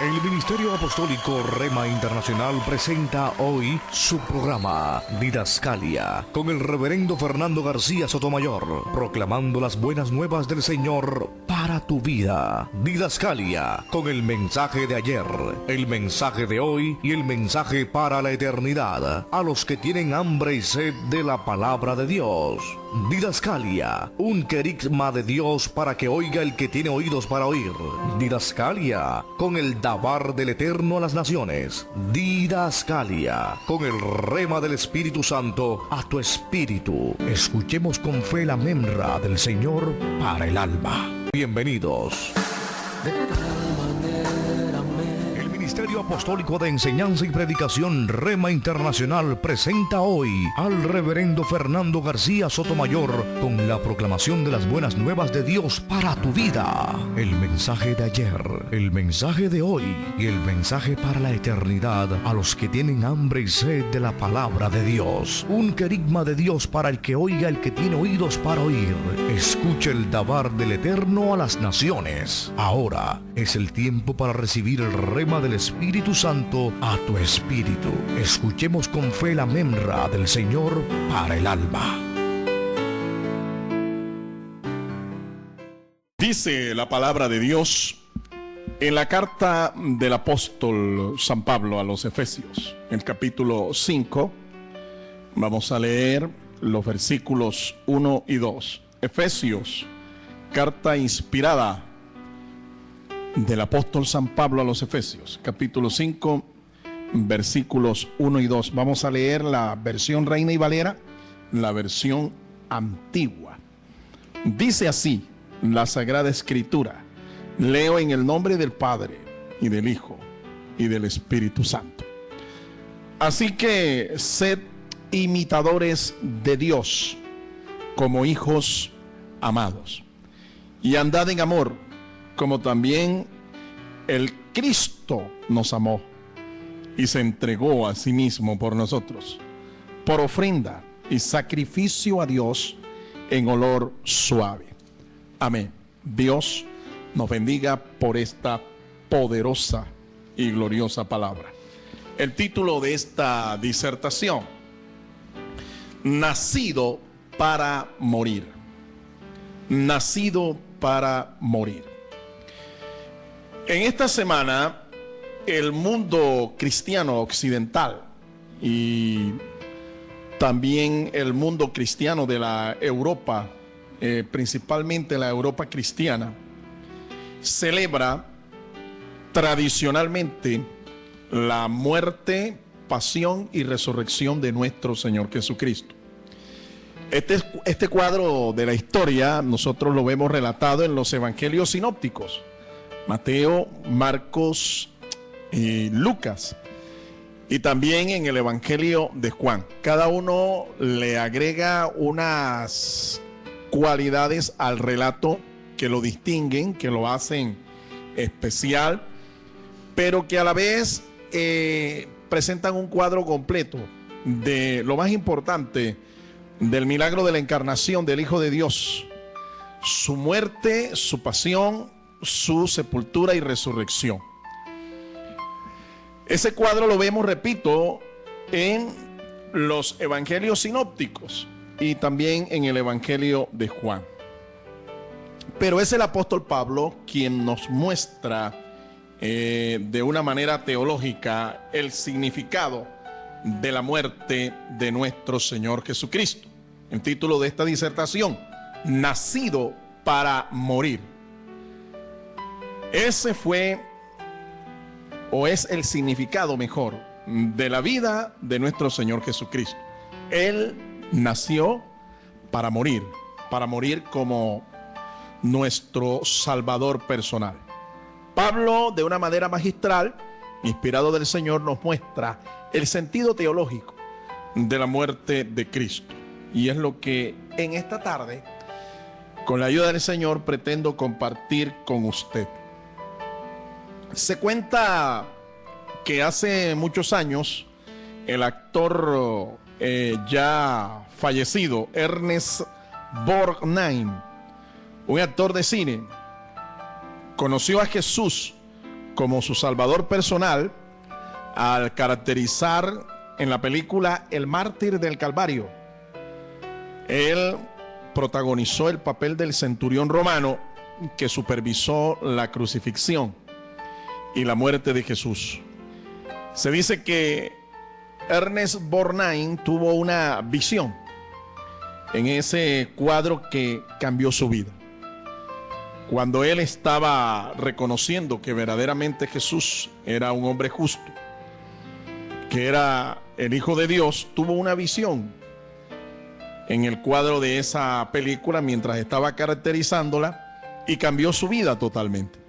El Ministerio Apostólico Rema Internacional presenta hoy su programa Didascalia con el reverendo Fernando García Sotomayor, proclamando las buenas nuevas del Señor para tu vida. Didascalia con el mensaje de ayer, el mensaje de hoy y el mensaje para la eternidad a los que tienen hambre y sed de la palabra de Dios. Didascalia, un querigma de Dios para que oiga el que tiene oídos para oír. Didascalia, con el dabar del Eterno a las naciones. Didascalia, con el rema del Espíritu Santo a tu espíritu. Escuchemos con fe la memra del Señor para el alma. Bienvenidos. El Ministerio Apostólico de Enseñanza y Predicación Rema Internacional presenta hoy al reverendo Fernando García Sotomayor con la proclamación de las buenas nuevas de Dios para tu vida. El mensaje de ayer, el mensaje de hoy y el mensaje para la eternidad a los que tienen hambre y sed de la palabra de Dios. Un querigma de Dios para el que oiga el que tiene oídos para oír. Escucha el dabar del Eterno a las naciones. Ahora es el tiempo para recibir el rema del Espíritu Santo a tu espíritu. Escuchemos con fe la memra del Señor para el alma. Dice la palabra de Dios en la carta del apóstol San Pablo a los Efesios, en el capítulo 5, vamos a leer los versículos 1 y 2. Efesios, carta inspirada del apóstol San Pablo a los Efesios, capítulo 5, versículos 1 y 2. Vamos a leer la versión Reina y Valera, la versión antigua. Dice así la Sagrada Escritura. Leo en el nombre del Padre, y del Hijo, y del Espíritu Santo. Así que sed imitadores de Dios, como hijos amados, y andad en amor, como también el Cristo nos amó, y se entregó a sí mismo por nosotros, por ofrenda y sacrificio a Dios en olor suave. Amén. Dios nos bendiga por esta poderosa y gloriosa palabra. El título de esta disertación: Nacido para morir. Nacido para morir. En esta semana, el mundo cristiano occidental y también el mundo cristiano de la Europa, principalmente la Europa cristiana, celebra tradicionalmente la muerte, pasión y resurrección de nuestro Señor Jesucristo. Este cuadro de la historia nosotros lo vemos relatado en los evangelios sinópticos: Mateo, Marcos y Lucas, y también en el evangelio de Juan. Cada uno le agrega unas cualidades al relato que lo distinguen, que lo hacen especial, pero que a la vez presentan un cuadro completo de lo más importante del milagro de la encarnación del Hijo de Dios: su muerte, su pasión, su sepultura y resurrección. Ese cuadro lo vemos, repito, en los evangelios sinópticos y también en el evangelio de Juan. Pero es el apóstol Pablo quien nos muestra de una manera teológica el significado de la muerte de nuestro Señor Jesucristo. El título de esta disertación: Nacido para morir. Ese fue, o es el significado mejor, de la vida de nuestro Señor Jesucristo. Él nació para morir como nuestro Salvador personal. Pablo, de una manera magistral, inspirado del Señor, nos muestra el sentido teológico de la muerte de Cristo. Y es lo que en esta tarde, con la ayuda del Señor, pretendo compartir con usted. Se cuenta que hace muchos años el actor ya fallecido Ernest Borgnine, un actor de cine, conoció a Jesús como su Salvador personal al caracterizar en la película El mártir del Calvario. Él protagonizó el papel del centurión romano que supervisó la crucifixión y la muerte de Jesús. Se dice que Ernest Borgnine tuvo una visión en ese cuadro que cambió su vida. Cuando él estaba reconociendo que verdaderamente Jesús era un hombre justo, que era el Hijo de Dios, tuvo una visión en el cuadro de esa película mientras estaba caracterizándola y cambió su vida totalmente.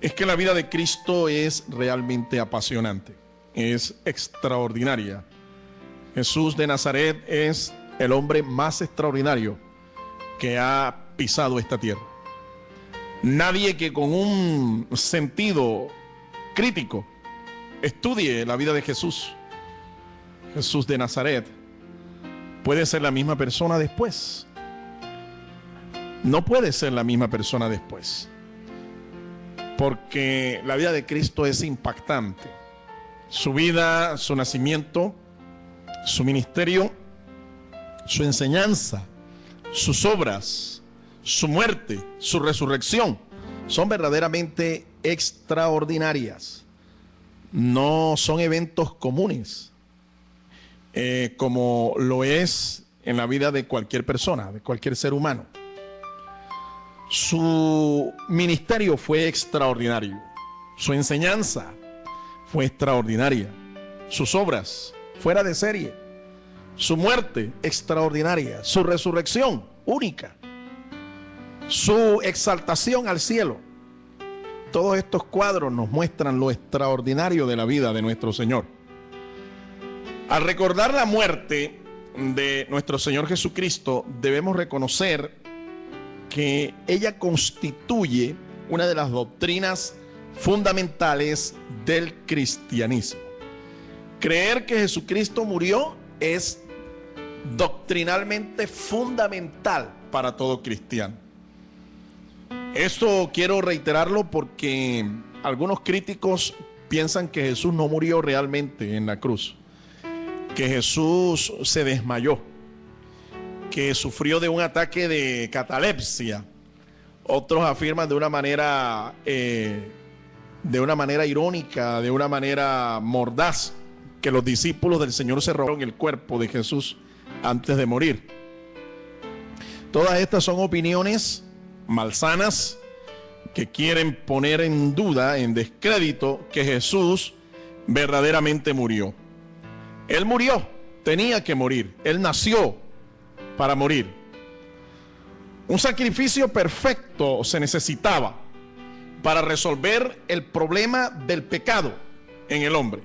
Es que la vida de Cristo es realmente apasionante, es extraordinaria. Jesús de Nazaret es el hombre más extraordinario que ha pisado esta tierra. Nadie que con un sentido crítico estudie la vida de Jesús de Nazaret, puede ser la misma persona después. No puede ser la misma persona después, porque la vida de Cristo es impactante. Su vida, su nacimiento, su ministerio, su enseñanza, sus obras, su muerte, su resurrección, son verdaderamente extraordinarias. No son eventos comunes, como lo es en la vida de cualquier persona, de cualquier ser humano. Su ministerio fue extraordinario, su enseñanza fue extraordinaria, sus obras fuera de serie, su muerte extraordinaria, su resurrección única, su exaltación al cielo. Todos estos cuadros nos muestran lo extraordinario de la vida de nuestro Señor. Al recordar la muerte de nuestro Señor Jesucristo, debemos reconocer que ella constituye una de las doctrinas fundamentales del cristianismo. Creer que Jesucristo murió es doctrinalmente fundamental para todo cristiano. Esto quiero reiterarlo porque algunos críticos piensan que Jesús no murió realmente en la cruz, que Jesús se desmayó, que sufrió de un ataque de catalepsia. Otros afirman de una manera irónica, de una manera mordaz, que los discípulos del Señor se robaron el cuerpo de Jesús antes de morir. Todas estas son opiniones malsanas que quieren poner en duda, en descrédito, que Jesús verdaderamente murió. Él murió, tenía que morir, él nació para morir. Un sacrificio perfecto se necesitaba para resolver el problema del pecado en el hombre.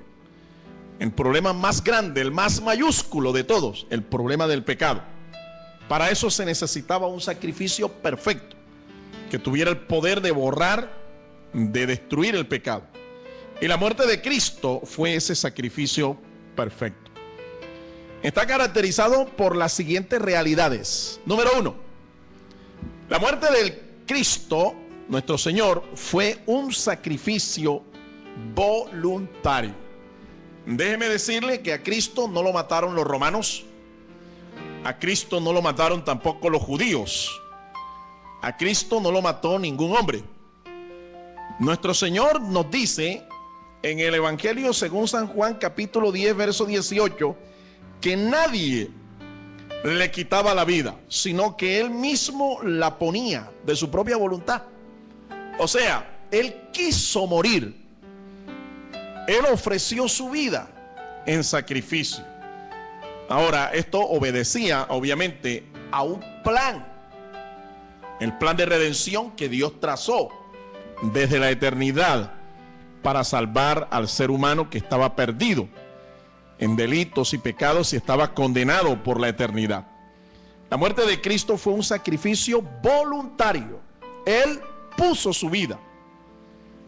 El problema más grande, el más mayúsculo de todos, el problema del pecado. Para eso se necesitaba un sacrificio perfecto, que tuviera el poder de borrar, de destruir el pecado. Y la muerte de Cristo fue ese sacrificio perfecto. Está caracterizado por las siguientes realidades. Número 1, la muerte del Cristo, nuestro Señor, fue un sacrificio voluntario. Déjeme decirle que a Cristo no lo mataron los romanos, a Cristo no lo mataron tampoco los judíos, a Cristo no lo mató ningún hombre. Nuestro Señor nos dice en el Evangelio según San Juan capítulo 10 verso 18 que nadie le quitaba la vida, sino que Él mismo la ponía de su propia voluntad. O sea, Él quiso morir. Él ofreció su vida en sacrificio. Ahora, esto obedecía obviamente a un plan. El plan de redención que Dios trazó desde la eternidad para salvar al ser humano que estaba perdido en delitos y pecados y estaba condenado por la eternidad. La muerte de Cristo fue un sacrificio voluntario. Él puso su vida.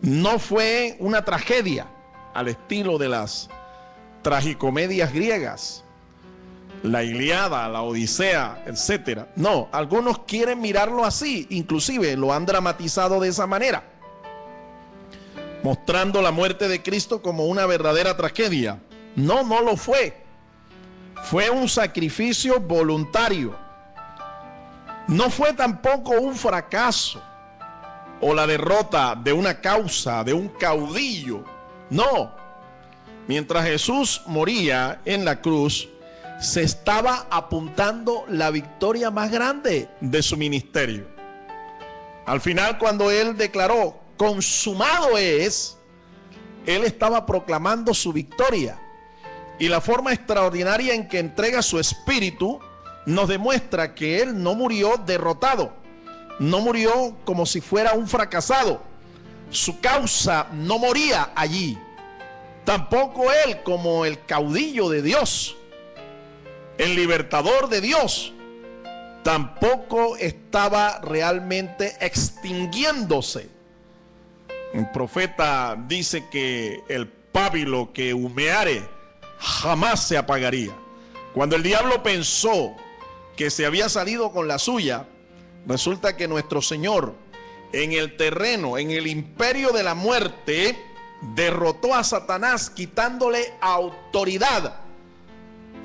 No fue una tragedia al estilo de las tragicomedias griegas, la Ilíada, la Odisea, etcétera. No, algunos quieren mirarlo así, inclusive lo han dramatizado de esa manera. mostrando la muerte de Cristo como una verdadera tragedia. No, no lo fue. Fue un sacrificio voluntario. No fue tampoco un fracaso o la derrota de una causa, de un caudillo. No. Mientras Jesús moría en la cruz, se estaba apuntando la victoria más grande de su ministerio. Al final, cuando él declaró, consumado es, él estaba proclamando su victoria. Y la forma extraordinaria en que entrega su espíritu nos demuestra que él no murió derrotado, no murió como si fuera un fracasado. Su causa no moría allí. Tampoco él, como el caudillo de Dios, el libertador de Dios, tampoco estaba realmente extinguiéndose. El profeta dice que el pábilo que humeare jamás se apagaría. Cuando el diablo pensó que se había salido con la suya, resulta que nuestro Señor, en el terreno, en el imperio de la muerte, derrotó a Satanás, quitándole autoridad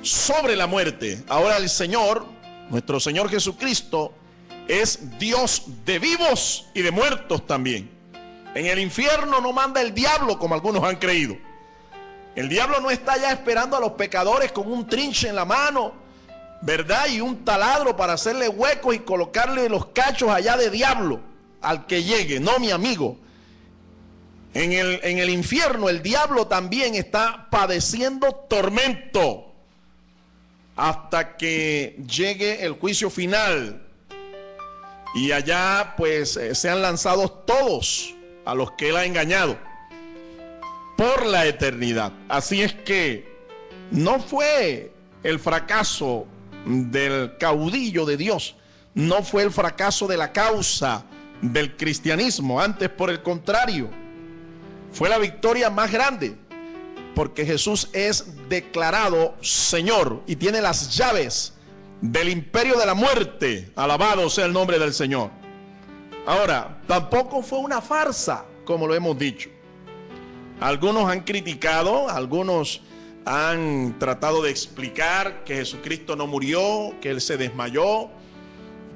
sobre la muerte. Ahora el Señor, nuestro Señor Jesucristo, es Dios de vivos y de muertos también. En el infierno no manda el diablo, como algunos han creído. El diablo no está ya esperando a los pecadores con un trinche en la mano, ¿verdad? Y un taladro para hacerle huecos y colocarle los cachos allá de diablo al que llegue. No, mi amigo. En el infierno el diablo también está padeciendo tormento hasta que llegue el juicio final. Y allá pues sean lanzados todos a los que él ha engañado por la eternidad. Así es que no fue el fracaso del caudillo de Dios, no fue el fracaso de la causa del cristianismo, antes por el contrario, fue la victoria más grande, porque Jesús es declarado Señor y tiene las llaves del imperio de la muerte. Alabado sea el nombre del Señor. Ahora, tampoco fue una farsa, como lo hemos dicho. Algunos han criticado, algunos han tratado de explicar que Jesucristo no murió, que Él se desmayó,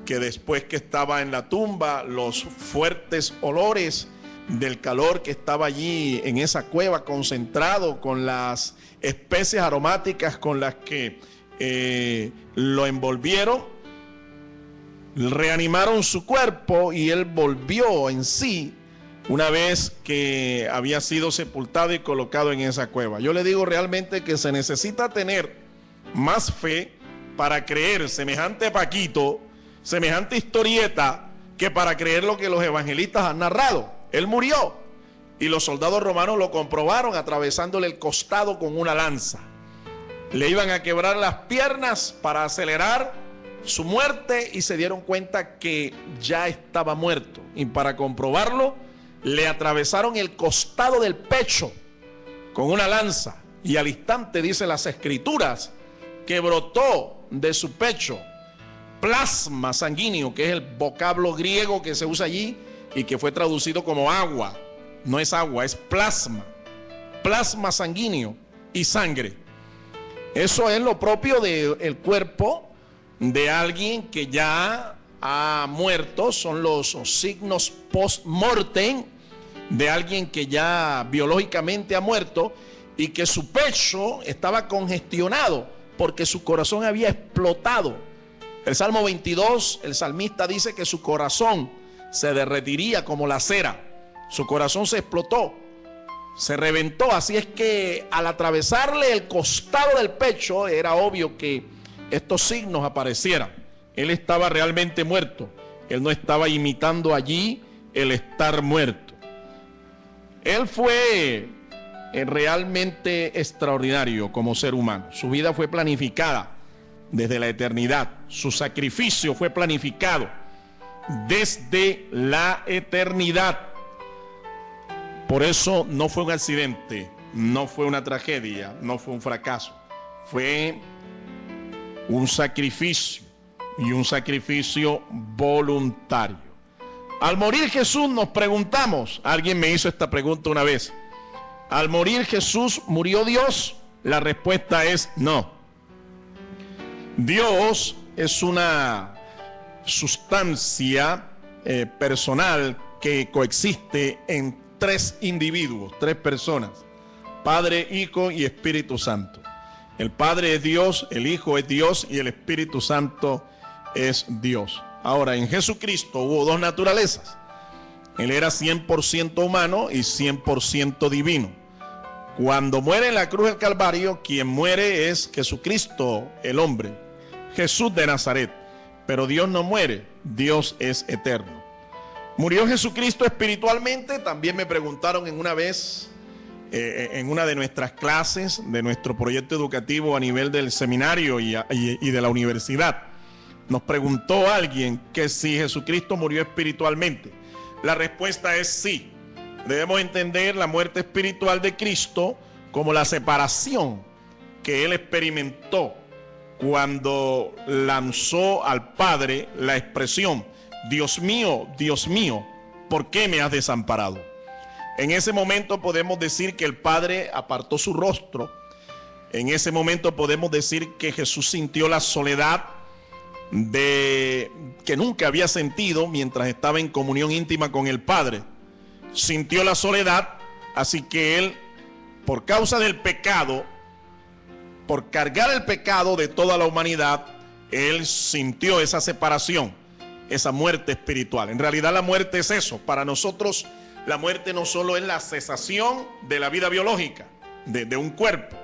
que después que estaba en la tumba, los fuertes olores del calor que estaba allí en esa cueva concentrado con las especies aromáticas con las que lo envolvieron, reanimaron su cuerpo y Él volvió en sí una vez que había sido sepultado y colocado en esa cueva. Yo le digo realmente que se necesita tener más fe para creer semejante paquito, semejante historieta, que para creer lo que los evangelistas han narrado. Él murió y los soldados romanos lo comprobaron atravesándole el costado con una lanza. Le iban a quebrar las piernas para acelerar su muerte y se dieron cuenta que ya estaba muerto. Y para comprobarlo, le atravesaron el costado del pecho con una lanza y al instante, dice las escrituras, que brotó de su pecho plasma sanguíneo, que es el vocablo griego que se usa allí y que fue traducido como agua. No es agua, es plasma. Plasma sanguíneo y sangre. Eso es lo propio del cuerpo de alguien que ya ha muerto. Son los signos post-mortem de alguien que ya biológicamente ha muerto y que su pecho estaba congestionado porque su corazón había explotado. El Salmo 22, el salmista dice que su corazón se derretiría como la cera. Su corazón se explotó, se reventó. Así es que al atravesarle el costado del pecho era obvio que estos signos aparecieran. Él estaba realmente muerto. Él no estaba imitando allí el estar muerto. Él fue realmente extraordinario como ser humano. Su vida fue planificada desde la eternidad. Su sacrificio fue planificado desde la eternidad. Por eso no fue un accidente, no fue una tragedia, no fue un fracaso. Fue un sacrificio y un sacrificio voluntario. Al morir Jesús nos preguntamos, alguien me hizo esta pregunta una vez, ¿al morir Jesús murió Dios? La respuesta es no. Dios es una sustancia personal que coexiste en tres individuos, tres personas: Padre, Hijo y Espíritu Santo. El Padre es Dios, el Hijo es Dios y el Espíritu Santo es Dios. Ahora, en Jesucristo hubo dos naturalezas. Él era 100% humano y 100% divino. Cuando muere en la cruz del Calvario, quien muere es Jesucristo, el hombre, Jesús de Nazaret. Pero Dios no muere, Dios es eterno. ¿Murió Jesucristo espiritualmente? También me preguntaron en una vez, en una de nuestras clases, de nuestro proyecto educativo a nivel del seminario y de la universidad. Nos preguntó alguien que si Jesucristo murió espiritualmente. La respuesta es sí. Debemos entender la muerte espiritual de Cristo como la separación que Él experimentó cuando lanzó al Padre la expresión: Dios mío, ¿por qué me has desamparado? En ese momento podemos decir que el Padre apartó su rostro. En ese momento podemos decir que Jesús sintió la soledad que nunca había sentido mientras estaba en comunión íntima con el Padre. Sintió la soledad, así que Él, por causa del pecado, por cargar el pecado de toda la humanidad, Él sintió esa separación, esa muerte espiritual. En realidad la muerte es eso. Para nosotros la muerte no solo es la cesación de la vida biológica, de un cuerpo.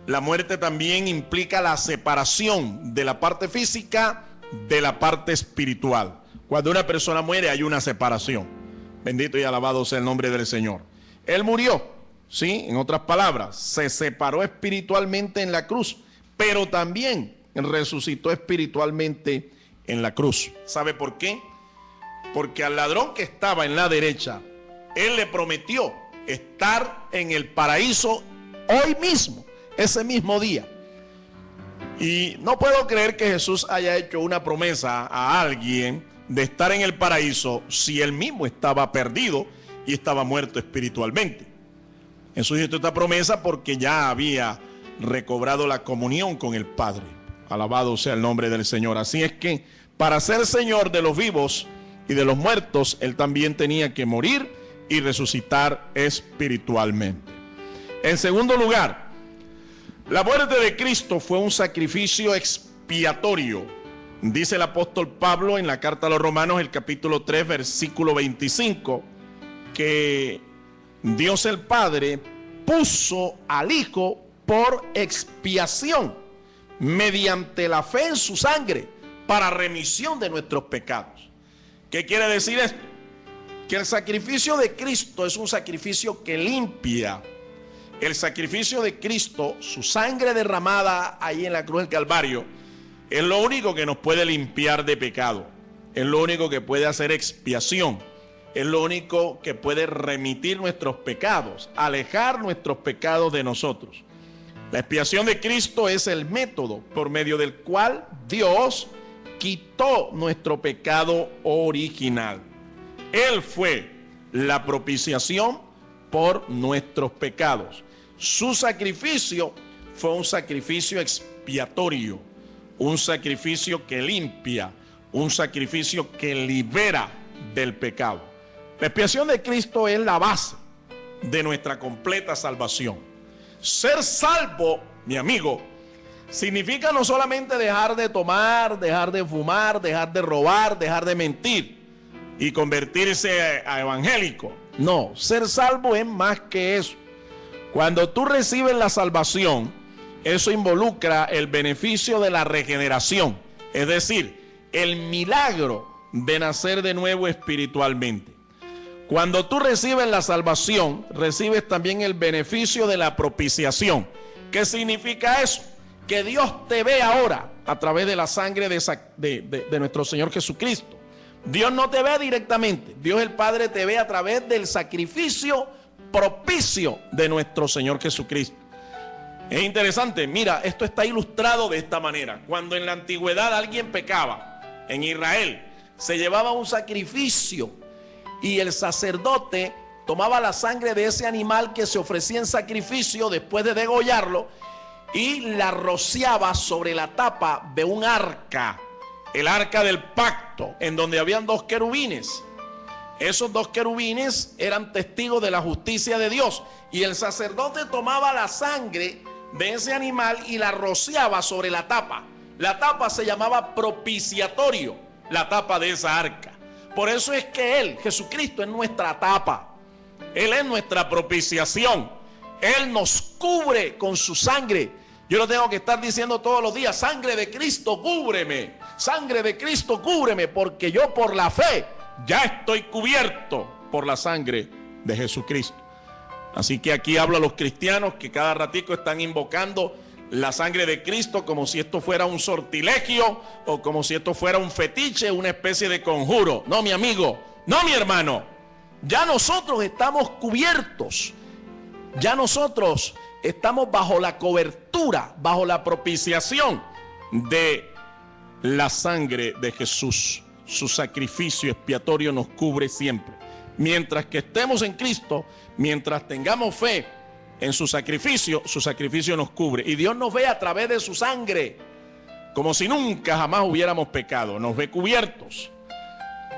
La muerte también implica la separación de la parte física de la parte espiritual. Cuando una persona muere hay una separación. Bendito y alabado sea el nombre del Señor. Él murió, ¿sí? En otras palabras, se separó espiritualmente en la cruz, pero también resucitó espiritualmente en la cruz. ¿Sabe por qué? Porque al ladrón que estaba en la derecha, Él le prometió estar en el paraíso hoy mismo, ese mismo día. Y no puedo creer que Jesús haya hecho una promesa a alguien de estar en el paraíso si Él mismo estaba perdido y estaba muerto espiritualmente. Jesús hizo esta promesa porque ya había recobrado la comunión con el Padre. Alabado sea el nombre del Señor. Así es que para ser Señor de los vivos y de los muertos, Él también tenía que morir y resucitar espiritualmente. En segundo lugar, la muerte de Cristo fue un sacrificio expiatorio. Dice el apóstol Pablo en la carta a los Romanos, el capítulo 3, versículo 25, que Dios el Padre puso al Hijo por expiación mediante la fe en su sangre para remisión de nuestros pecados. ¿Qué quiere decir esto? Que el sacrificio de Cristo es un sacrificio que limpia. El sacrificio de Cristo, su sangre derramada ahí en la cruz del Calvario, es lo único que nos puede limpiar de pecado. Es lo único que puede hacer expiación. Es lo único que puede remitir nuestros pecados, alejar nuestros pecados de nosotros. La expiación de Cristo es el método por medio del cual Dios quitó nuestro pecado original. Él fue la propiciación por nuestros pecados. Su sacrificio fue un sacrificio expiatorio, un sacrificio que limpia, un sacrificio que libera del pecado. La expiación de Cristo es la base de nuestra completa salvación. Ser salvo, mi amigo, significa no solamente dejar de tomar, dejar de fumar, dejar de robar, dejar de mentir y convertirse a evangélico. No, ser salvo es más que eso. Cuando tú recibes la salvación, eso involucra el beneficio de la regeneración, es decir, el milagro de nacer de nuevo espiritualmente. Cuando tú recibes la salvación, recibes también el beneficio de la propiciación. ¿Qué significa eso? Que Dios te ve ahora a través de la sangre de nuestro Señor Jesucristo. Dios no te ve directamente. Dios el Padre te ve a través del sacrificio propicio de nuestro Señor Jesucristo. Es interesante, mira, esto está ilustrado de esta manera. Cuando en la antigüedad alguien pecaba, en Israel, se llevaba un sacrificio y el sacerdote tomaba la sangre de ese animal que se ofrecía en sacrificio después de degollarlo y la rociaba sobre la tapa de un arca, el arca del pacto, en donde habían 2 querubines. Esos 2 querubines eran testigos de la justicia de Dios, y el sacerdote tomaba la sangre de ese animal y la rociaba sobre la tapa. La tapa se llamaba propiciatorio, la tapa de esa arca. Por eso es que Él, Jesucristo, es nuestra tapa. Él es nuestra propiciación. Él nos cubre con su sangre. Yo lo tengo que estar diciendo todos los días: sangre de Cristo, cúbreme. Sangre de Cristo, cúbreme, porque yo por la fe ya estoy cubierto por la sangre de Jesucristo. Así que aquí hablo a los cristianos que cada ratico están invocando la sangre de Cristo como si esto fuera un sortilegio o como si esto fuera un fetiche, una especie de conjuro. No, mi amigo, no, mi hermano. Ya nosotros estamos cubiertos. Ya nosotros estamos bajo la cobertura, bajo la propiciación de la sangre de Jesús. Su sacrificio expiatorio nos cubre siempre. Mientras que estemos en Cristo, mientras tengamos fe en su sacrificio nos cubre. Y Dios nos ve a través de su sangre, como si nunca jamás hubiéramos pecado. Nos ve cubiertos.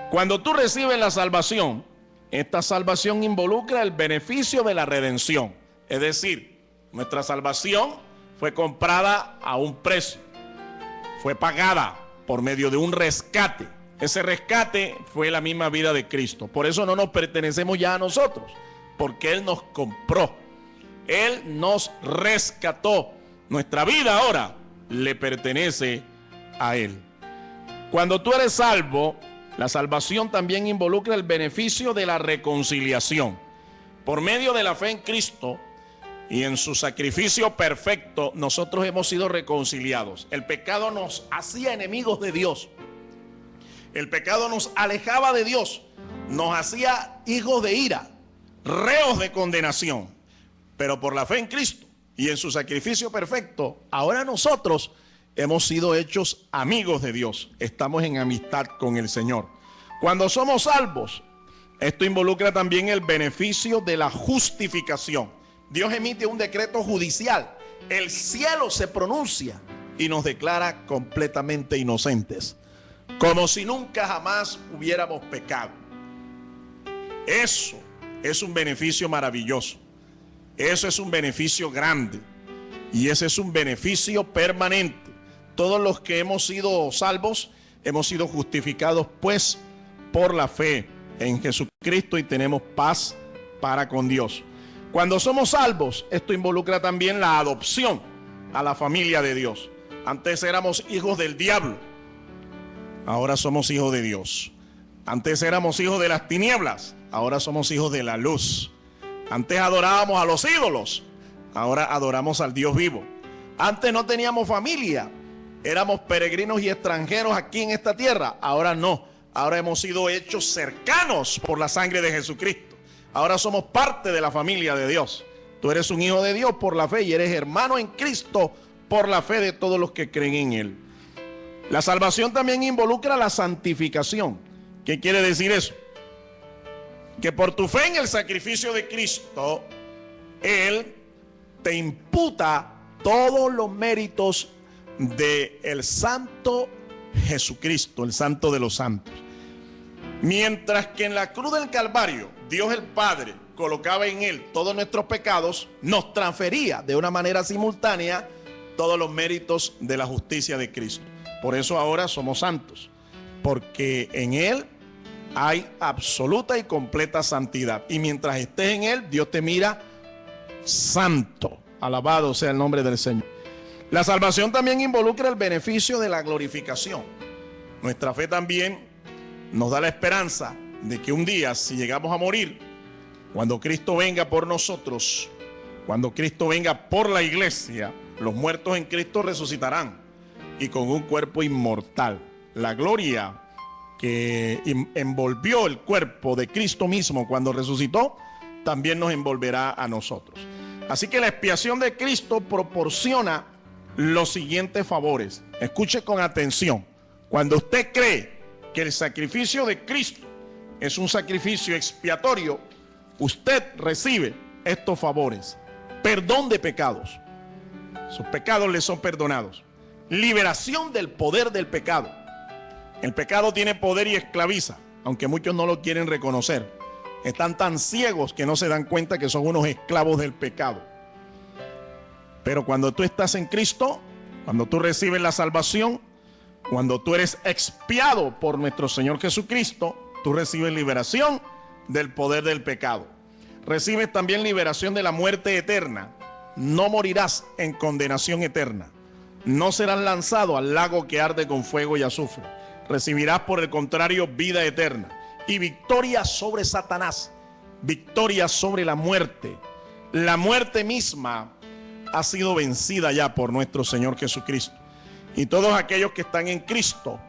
Cuando tú recibes la salvación, esta salvación involucra el beneficio de la redención. Es decir, nuestra salvación fue comprada a un precio. Fue pagada por medio de un rescate. Ese rescate fue la misma vida de Cristo. Por eso no nos pertenecemos ya a nosotros, porque Él nos compró. Él nos rescató. Nuestra vida ahora le pertenece a Él. Cuando tú eres salvo, la salvación también involucra el beneficio de la reconciliación. Por medio de la fe en Cristo y en su sacrificio perfecto, nosotros hemos sido reconciliados. El pecado nos hacía enemigos de Dios. El pecado nos alejaba de Dios, nos hacía hijos de ira, reos de condenación. Pero por la fe en Cristo y en su sacrificio perfecto, ahora nosotros hemos sido hechos amigos de Dios. Estamos en amistad con el Señor. Cuando somos salvos, esto involucra también el beneficio de la justificación. Dios emite un decreto judicial. El cielo se pronuncia y nos declara completamente inocentes, como si nunca jamás hubiéramos pecado. Eso es un beneficio maravilloso. Eso es un beneficio grande. Y ese es un beneficio permanente. Todos los que hemos sido salvos, hemos sido justificados pues por la fe en Jesucristo y tenemos paz para con Dios. Cuando somos salvos, esto involucra también la adopción a la familia de Dios. Antes éramos hijos del diablo. Ahora somos hijos de Dios. Antes éramos hijos de las tinieblas. Ahora somos hijos de la luz. Antes adorábamos a los ídolos. Ahora adoramos al Dios vivo. Antes no teníamos familia. Éramos peregrinos y extranjeros aquí en esta tierra. Ahora no. Ahora hemos sido hechos cercanos por la sangre de Jesucristo. Ahora somos parte de la familia de Dios. Tú eres un hijo de Dios por la fe y eres hermano en Cristo por la fe de todos los que creen en Él. La salvación también involucra la santificación. ¿Qué quiere decir eso? Que por tu fe en el sacrificio de Cristo, Él te imputa todos los méritos del santo Jesucristo, el santo de los santos. Mientras que en la cruz del Calvario, Dios el Padre colocaba en Él todos nuestros pecados, nos transfería de una manera simultánea todos los méritos de la justicia de Cristo. Por eso ahora somos santos, porque en Él hay absoluta y completa santidad. Y mientras estés en Él, Dios te mira santo. Alabado sea el nombre del Señor. La salvación también involucra el beneficio de la glorificación. Nuestra fe también nos da la esperanza de que un día, si llegamos a morir, cuando Cristo venga por nosotros, cuando Cristo venga por la iglesia, los muertos en Cristo resucitarán y con un cuerpo inmortal. La gloria que envolvió el cuerpo de Cristo mismo cuando resucitó, también nos envolverá a nosotros. Así que la expiación de Cristo proporciona los siguientes favores. Escuche con atención. Cuando usted cree que el sacrificio de Cristo es un sacrificio expiatorio, usted recibe estos favores: perdón de pecados, sus pecados le son perdonados; liberación del poder del pecado. El pecado tiene poder y esclaviza, aunque muchos no lo quieren reconocer. Están tan ciegos que no se dan cuenta que son unos esclavos del pecado. Pero cuando tú estás en Cristo, cuando tú recibes la salvación, cuando tú eres expiado por nuestro Señor Jesucristo, tú recibes liberación del poder del pecado. Recibes también liberación de la muerte eterna. No morirás en condenación eterna. No serás lanzado al lago que arde con fuego y azufre. Recibirás, por el contrario, vida eterna y victoria sobre Satanás, victoria sobre la muerte. La muerte misma ha sido vencida ya por nuestro Señor Jesucristo. Y todos aquellos que están en Cristo,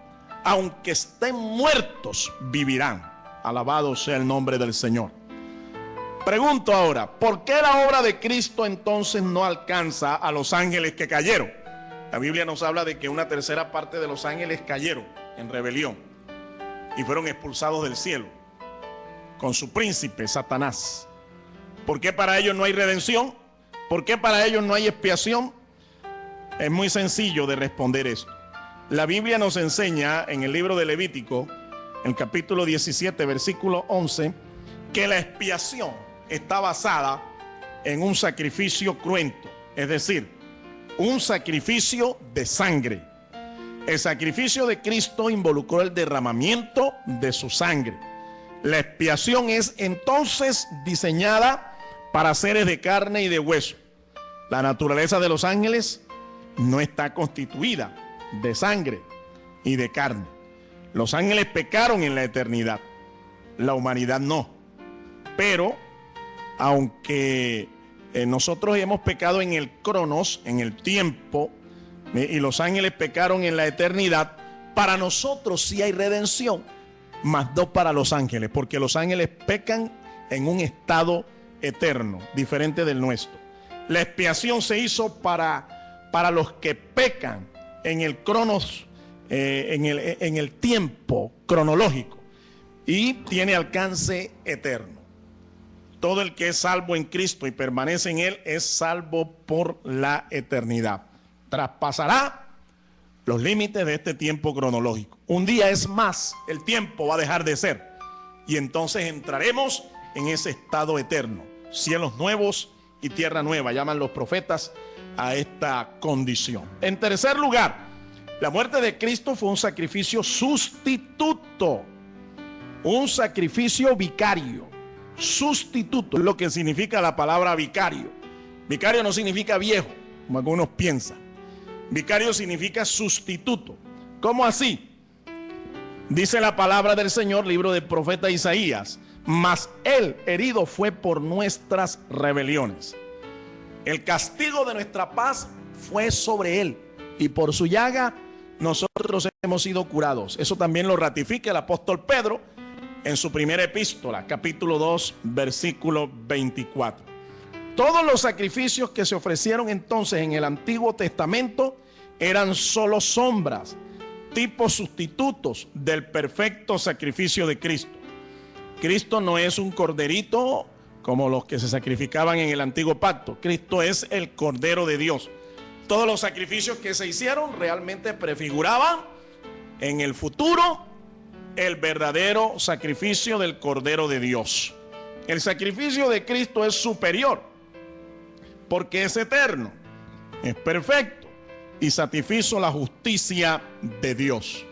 aunque estén muertos, vivirán. Alabado sea el nombre del Señor. Pregunto ahora, ¿por qué la obra de Cristo entonces no alcanza a los ángeles que cayeron? La Biblia nos habla de que una tercera parte de los ángeles cayeron en rebelión y fueron expulsados del cielo con su príncipe Satanás. ¿Por qué para ellos no hay redención? ¿Por qué para ellos no hay expiación? Es muy sencillo de responder esto. La Biblia nos enseña en el libro de Levítico, en el capítulo 17, versículo 11, que la expiación está basada en un sacrificio cruento, es decir, un sacrificio de sangre. El sacrificio de Cristo involucró el derramamiento de su sangre. La expiación es entonces diseñada para seres de carne y de hueso. La naturaleza de los ángeles no está constituida de sangre y de carne. Los ángeles pecaron en la eternidad, la humanidad no. Pero aunque nosotros hemos pecado en el cronos, en el tiempo, y los ángeles pecaron en la eternidad, para nosotros sí hay redención, mas no para los ángeles, porque los ángeles pecan en un estado eterno, diferente del nuestro. La expiación se hizo para los que pecan en el cronos, en el tiempo cronológico, y tiene alcance eterno. Todo el que es salvo en Cristo y permanece en Él es salvo por la eternidad. Traspasará los límites de este tiempo cronológico. Un día es más, el tiempo va a dejar de ser, y entonces entraremos en ese estado eterno. Cielos nuevos y tierra nueva, llaman los profetas a esta condición. En tercer lugar, la muerte de Cristo fue un sacrificio sustituto, un sacrificio vicario. Sustituto es lo que significa la palabra vicario. Vicario no significa viejo, como algunos piensan. Vicario significa sustituto. ¿Cómo así? Dice la palabra del Señor, libro del profeta Isaías: mas él herido fue por nuestras rebeliones, el castigo de nuestra paz fue sobre él, y por su llaga nosotros hemos sido curados. Eso también lo ratifica el apóstol Pedro en su primera epístola, capítulo 2, versículo 24. Todos los sacrificios que se ofrecieron entonces en el Antiguo Testamento eran solo sombras, tipos sustitutos del perfecto sacrificio de Cristo. Cristo no es un corderito como los que se sacrificaban en el antiguo pacto. Cristo es el Cordero de Dios. Todos los sacrificios que se hicieron realmente prefiguraban en el futuro el verdadero sacrificio del Cordero de Dios. El sacrificio de Cristo es superior porque es eterno, es perfecto y satisfizo la justicia de Dios.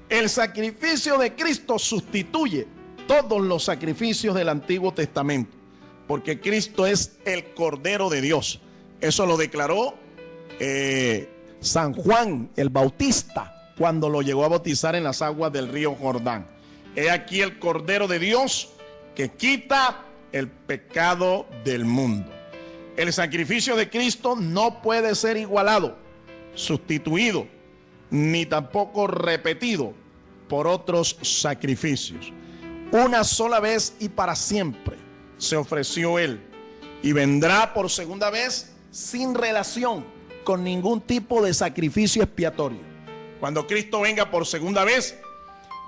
El sacrificio de Cristo sustituye todos los sacrificios del Antiguo Testamento, porque Cristo es el Cordero de Dios. Eso lo declaró San Juan el Bautista cuando lo llegó a bautizar en las aguas del río Jordán. He aquí el Cordero de Dios que quita el pecado del mundo. El sacrificio de Cristo no puede ser igualado, sustituido, ni tampoco repetido por otros sacrificios. Una sola vez y para siempre se ofreció Él, y vendrá por segunda vez sin relación con ningún tipo de sacrificio expiatorio. Cuando Cristo venga por segunda vez,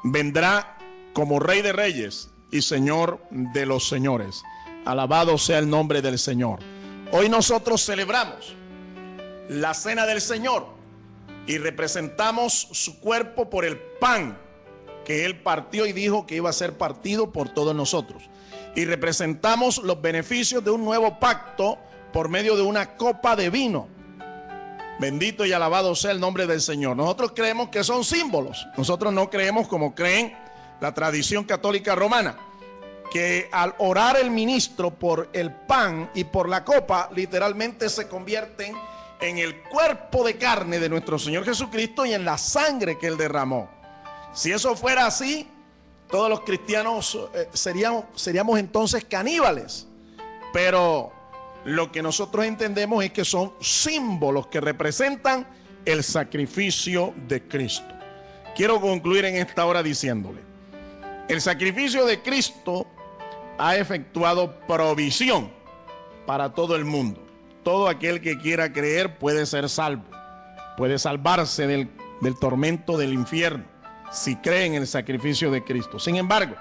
vendrá como Rey de Reyes y Señor de los señores. Alabado sea el nombre del Señor. Hoy nosotros celebramos la cena del Señor y representamos su cuerpo por el pan que Él partió y dijo que iba a ser partido por todos nosotros. Y representamos los beneficios de un nuevo pacto por medio de una copa de vino. Bendito y alabado sea el nombre del Señor. Nosotros creemos que son símbolos. Nosotros no creemos como creen la tradición católica romana, que al orar el ministro por el pan y por la copa, literalmente se convierten en el cuerpo de carne de nuestro Señor Jesucristo y en la sangre que Él derramó. Si eso fuera así, todos los cristianos seríamos entonces caníbales. Pero lo que nosotros entendemos es que son símbolos que representan el sacrificio de Cristo. Quiero concluir en esta hora diciéndole: el sacrificio de Cristo ha efectuado provisión para todo el mundo. Todo aquel que quiera creer puede ser salvo, puede salvarse del tormento del infierno si cree en el sacrificio de Cristo. Sin embargo,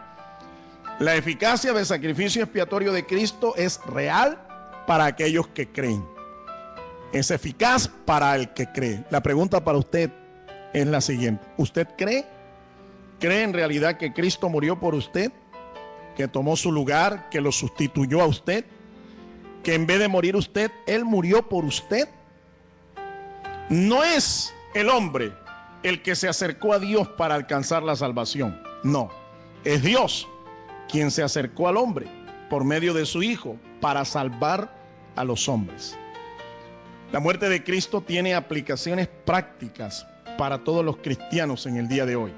la eficacia del sacrificio expiatorio de Cristo es real para aquellos que creen. Es eficaz para el que cree. La pregunta para usted es la siguiente: ¿usted cree? ¿Cree en realidad que Cristo murió por usted? ¿Que tomó su lugar? ¿Que lo sustituyó a usted? ¿Que en vez de morir usted, Él murió por usted? No es el hombre el que se acercó a Dios para alcanzar la salvación. No, es Dios quien se acercó al hombre por medio de su Hijo para salvar a los hombres. La muerte de Cristo tiene aplicaciones prácticas para todos los cristianos en el día de hoy.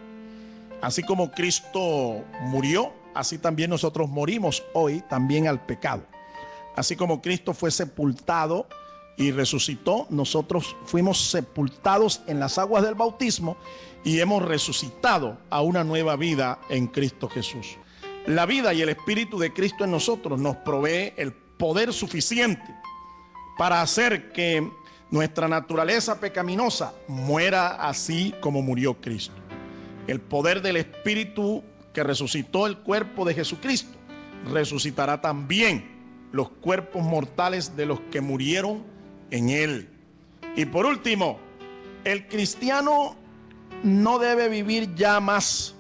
Así como Cristo murió, así también nosotros morimos hoy también al pecado. Así como Cristo fue sepultado y resucitó, nosotros fuimos sepultados en las aguas del bautismo y hemos resucitado a una nueva vida en Cristo Jesús. La vida y el Espíritu de Cristo en nosotros nos provee el poder suficiente para hacer que nuestra naturaleza pecaminosa muera así como murió Cristo. El poder del Espíritu que resucitó el cuerpo de Jesucristo resucitará también los cuerpos mortales de los que murieron en Él. Y por último, el cristiano no debe vivir ya más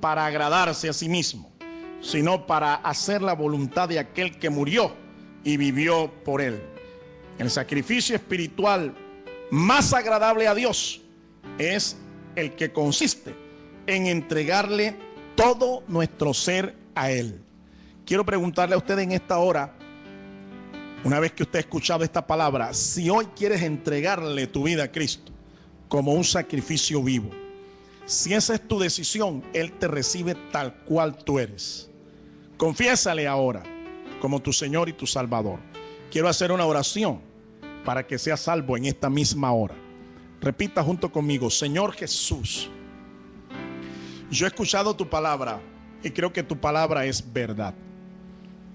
para agradarse a sí mismo, sino para hacer la voluntad de aquel que murió y vivió por Él. El sacrificio espiritual más agradable a Dios es el que consiste en entregarle todo nuestro ser a Él. Quiero preguntarle a usted en esta hora, una vez que usted ha escuchado esta palabra, si hoy quieres entregarle tu vida a Cristo como un sacrificio vivo. Si esa es tu decisión, Él te recibe tal cual tú eres. Confiésale ahora como tu Señor y tu Salvador. Quiero hacer una oración para que seas salvo en esta misma hora. Repita junto conmigo: Señor Jesús, yo he escuchado tu palabra y creo que tu palabra es verdad.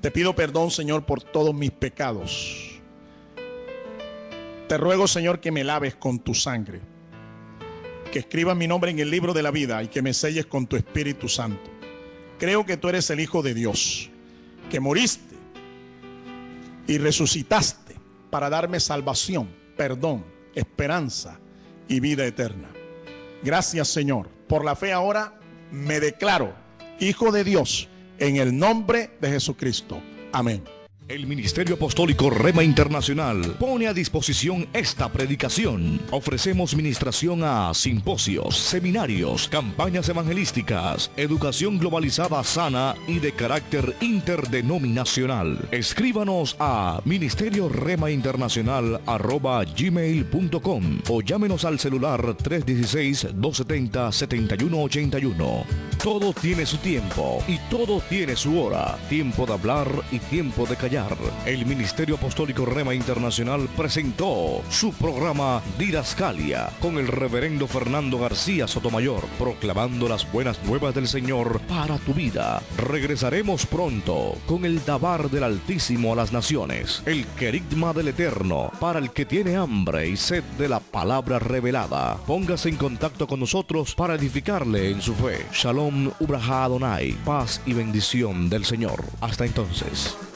Te pido perdón, Señor, por todos mis pecados. Te ruego, Señor, que me laves con tu sangre, que escribas mi nombre en el libro de la vida y que me selles con tu Espíritu Santo. Creo que tú eres el Hijo de Dios, que moriste y resucitaste para darme salvación, perdón, esperanza y vida eterna. Gracias, Señor. Por la fe ahora me declaro Hijo de Dios en el nombre de Jesucristo. Amén. El Ministerio Apostólico Rema Internacional pone a disposición esta predicación. Ofrecemos ministración a simposios, seminarios, campañas evangelísticas, educación globalizada sana y de carácter interdenominacional. Escríbanos a ministerioremainternacional@gmail.com o llámenos al celular 316-270-7181. Todo tiene su tiempo y todo tiene su hora. Tiempo de hablar y tiempo de callar. El Ministerio Apostólico Rema Internacional presentó su programa Didascalia con el reverendo Fernando García Sotomayor, proclamando las buenas nuevas del Señor para tu vida. Regresaremos pronto con el Dabar del Altísimo a las naciones, el querigma del Eterno para el que tiene hambre y sed de la palabra revelada. Póngase en contacto con nosotros para edificarle en su fe. Shalom Shalom Ubraha Adonai. Paz y bendición del Señor. Hasta entonces.